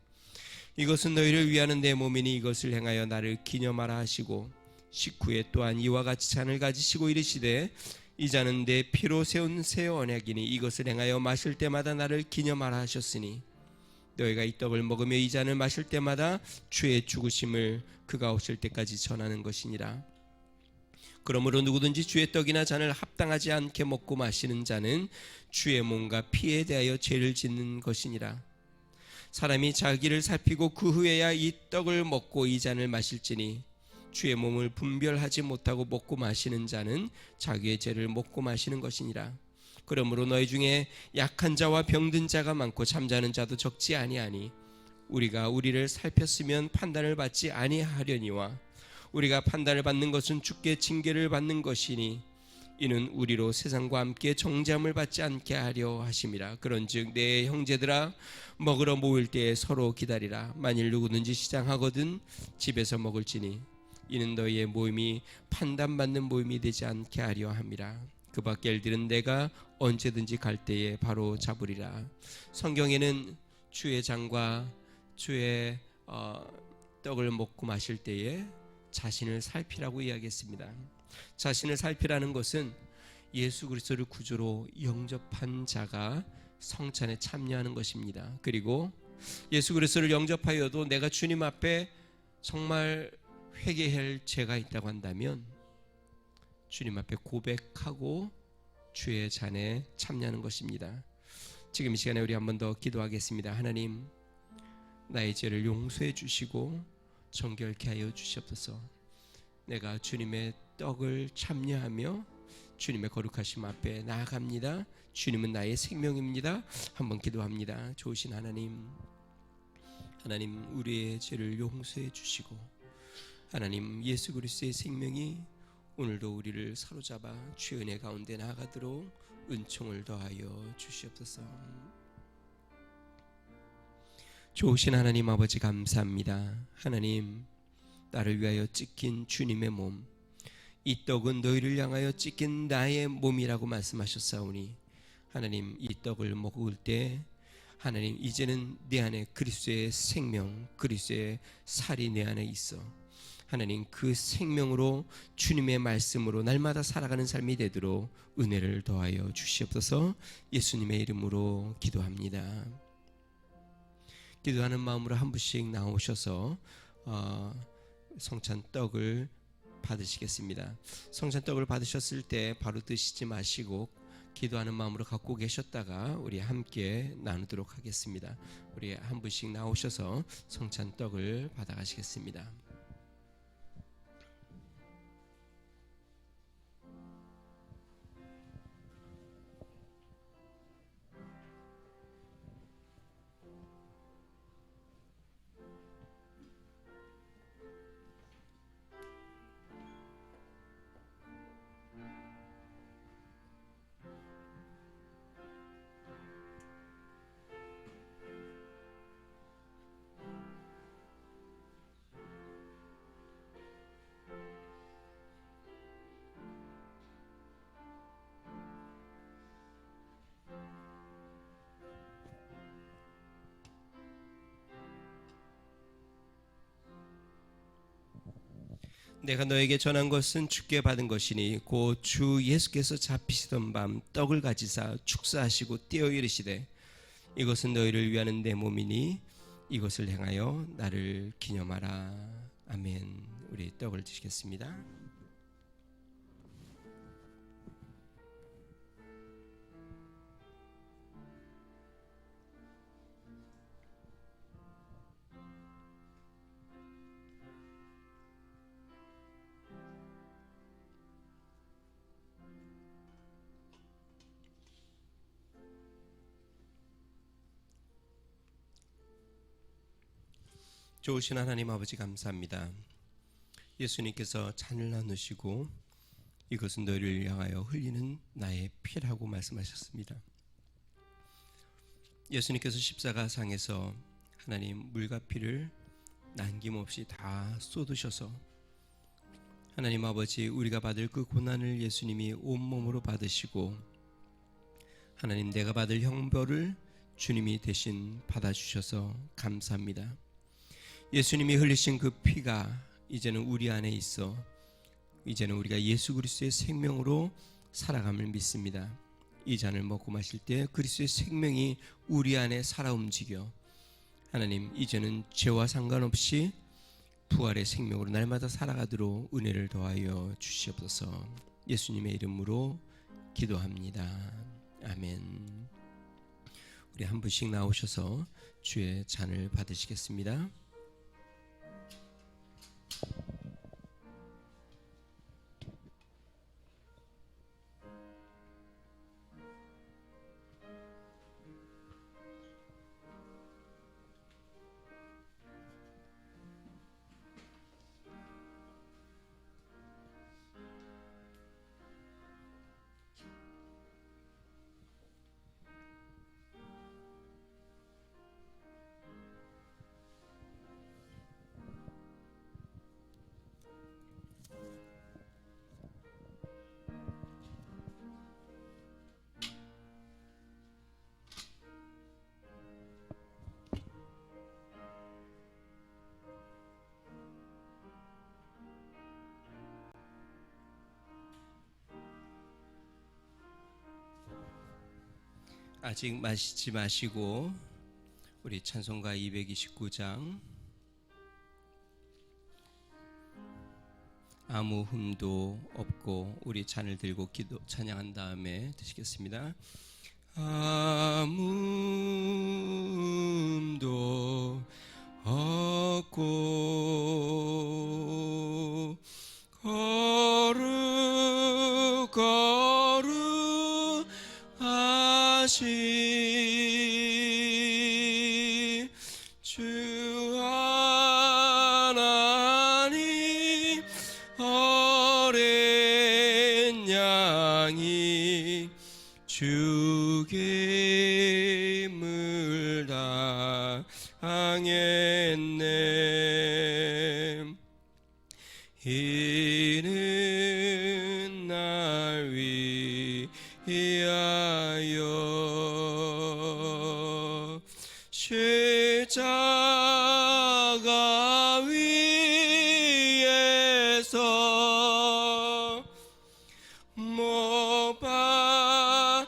이것은 너희를 위하는 내 몸이니 이것을 행하여 나를 기념하라 하시고 식후에 또한 이와 같이 잔을 가지시고 이르시되 이 잔은 내 피로 세운 새 언약이니 이것을 행하여 마실 때마다 나를 기념하라 하셨으니 너희가 이 떡을 먹으며 이 잔을 마실 때마다 주의 죽으심을 그가 오실 때까지 전하는 것이니라. 그러므로 누구든지 주의 떡이나 잔을 합당하지 않게 먹고 마시는 자는 주의 몸과 피에 대하여 죄를 짓는 것이니라. 사람이 자기를 살피고 그 후에야 이 떡을 먹고 이 잔을 마실지니 주의 몸을 분별하지 못하고 먹고 마시는 자는 자기의 죄를 먹고 마시는 것이니라. 그러므로 너희 중에 약한 자와 병든 자가 많고 잠자는 자도 적지 아니하니 우리가 우리를 살폈으면 판단을 받지 아니하려니와 우리가 판단을 받는 것은 주께 징계를 받는 것이니 이는 우리로 세상과 함께 정죄함을 받지 않게 하려 하심이라. 그런즉 내 형제들아 먹으러 모일 때에 서로 기다리라. 만일 누구든지 시장하거든 집에서 먹을지니 이는 너희의 모임이 판단받는 모임이 되지 않게 하려 함이라. 그 밖에 일들은 내가 언제든지 갈 때에 바로 잡으리라. 성경에는 주의 잔과 주의 떡을 먹고 마실 때에 자신을 살피라고 이야기했습니다. 자신을 살피라는 것은 예수 그리스도를 구주로 영접한 자가 성찬에 참여하는 것입니다. 그리고 예수 그리스도를 영접하여도 내가 주님 앞에 정말 회개할 죄가 있다고 한다면 주님 앞에 고백하고 주의 잔에 참여하는 것입니다. 지금 이 시간에 우리 한 번 더 기도하겠습니다. 하나님, 나의 죄를 용서해 주시고 정결케 하여 주시옵소서. 내가 주님의 떡을 참여하며 주님의 거룩하심 앞에 나아갑니다. 주님은 나의 생명입니다. 한번 기도합니다. 좋으신 하나님, 우리의 죄를 용서해 주시고 하나님, 예수 그리스도의 생명이 오늘도 우리를 사로잡아 주의 은혜 가운데 나아가도록 은총을 더하여 주시옵소서. 좋으신 하나님 아버지 감사합니다. 하나님, 나를 위하여 찢긴 주님의 몸, 이 떡은 너희를 향하여 찢긴 나의 몸이라고 말씀하셨사오니 하나님, 이 떡을 먹을 때 하나님, 이제는 내 안에 그리스도의 생명, 그리스도의 살이 내 안에 있어 하나님, 그 생명으로 주님의 말씀으로 날마다 살아가는 삶이 되도록 은혜를 더하여 주시옵소서. 예수님의 이름으로 기도합니다. 기도하는 마음으로 한 분씩 나오셔서 성찬 떡을 받으시겠습니다. 성찬 떡을 받으셨을 때 바로 드시지 마시고 기도하는 마음으로 갖고 계셨다가 우리 함께 나누도록 하겠습니다. 우리 한 분씩 나오셔서 성찬 떡을 받아가시겠습니다. 내가 너에게 전한 것은 주께 받은 것이니 곧 주 예수께서 잡히시던 밤 떡을 가지사 축사하시고 떼어 이르시되 이것은 너희를 위하는 내 몸이니 이것을 행하여 나를 기념하라. 아멘. 우리 떡을 드시겠습니다. 좋으신 하나님 아버지 감사합니다. 예수님께서 잔을 나누시고 이것은 너희를 향하여 흘리는 나의 피라고 말씀하셨습니다. 예수님께서 십자가상에서 하나님 물과 피를 남김없이 다 쏟으셔서 하나님 아버지 우리가 받을 그 고난을 예수님이 온몸으로 받으시고 하나님 내가 받을 형벌을 주님이 대신 받아주셔서 감사합니다. 예수님이 흘리신 그 피가 이제는 우리 안에 있어 이제는 우리가 예수 그리스도의 생명으로 살아감을 믿습니다. 이 잔을 먹고 마실 때 그리스도의 생명이 우리 안에 살아 움직여 하나님 이제는 죄와 상관없이 부활의 생명으로 날마다 살아가도록 은혜를 더하여 주시옵소서. 예수님의 이름으로 기도합니다. 아멘. 우리 한 분씩 나오셔서 주의 잔을 받으시겠습니다. 아직 마시지 마시고 우리 찬송가 229장 아무 흠도 없고 우리 잔을 들고 기도 찬양한 다음에 드시겠습니다. 아무 흠도 없고 거룩하시 주 하나님 어린 양이 죽임을 당했네. 이는 날 위하여 십자가 위에서 못 박히사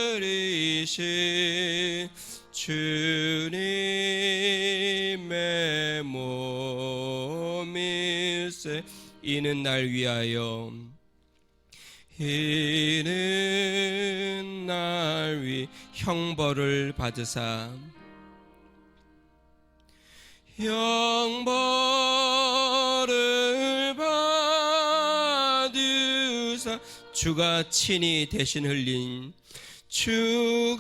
깨뜨리신 주님의 몸일세. 이는 날 위하여 이는 날 위 형벌을 받으사 형벌을 받으사 주가 친히 대신 흘린 주가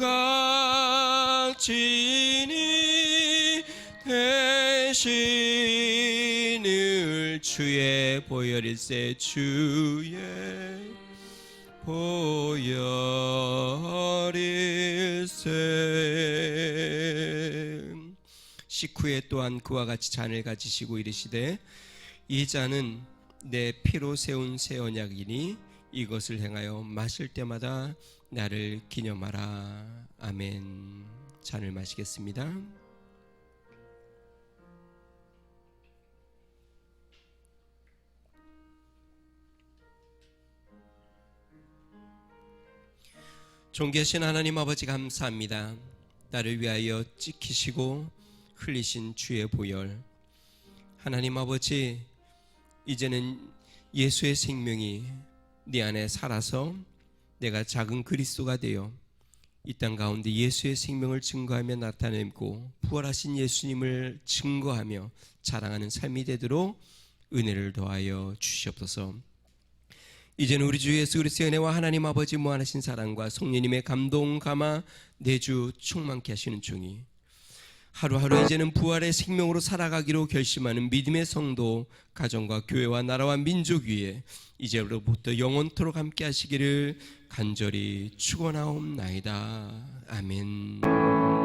친히 대신을 주의 보혈일세. 주의 보혈일세. 식후에 또한 그와 같이 잔을 가지시고 이르시되 이 잔은 내 피로 세운 새 언약이니 이것을 행하여 마실 때마다 나를 기념하라. 아멘. 잔을 마시겠습니다. 존귀하신 하나님 아버지 감사합니다. 나를 위하여 찍히시고 흘리신 주의 보혈, 하나님 아버지 이제는 예수의 생명이 네 안에 살아서 내가 작은 그리스도가 되어 이 땅 가운데 예수의 생명을 증거하며 나타내고 부활하신 예수님을 증거하며 자랑하는 삶이 되도록 은혜를 더하여 주시옵소서. 이제는 우리 주 예수 그리스도의 은혜와 하나님 아버지 무한하신 사랑과 성령님의 감동 감화 내주 충만케 하시는 종이 하루하루 이제는 부활의 생명으로 살아가기로 결심하는 믿음의 성도, 가정과 교회와 나라와 민족 위에 이제로부터 영원토록 함께 하시기를 간절히 축원하옵나이다. 아멘.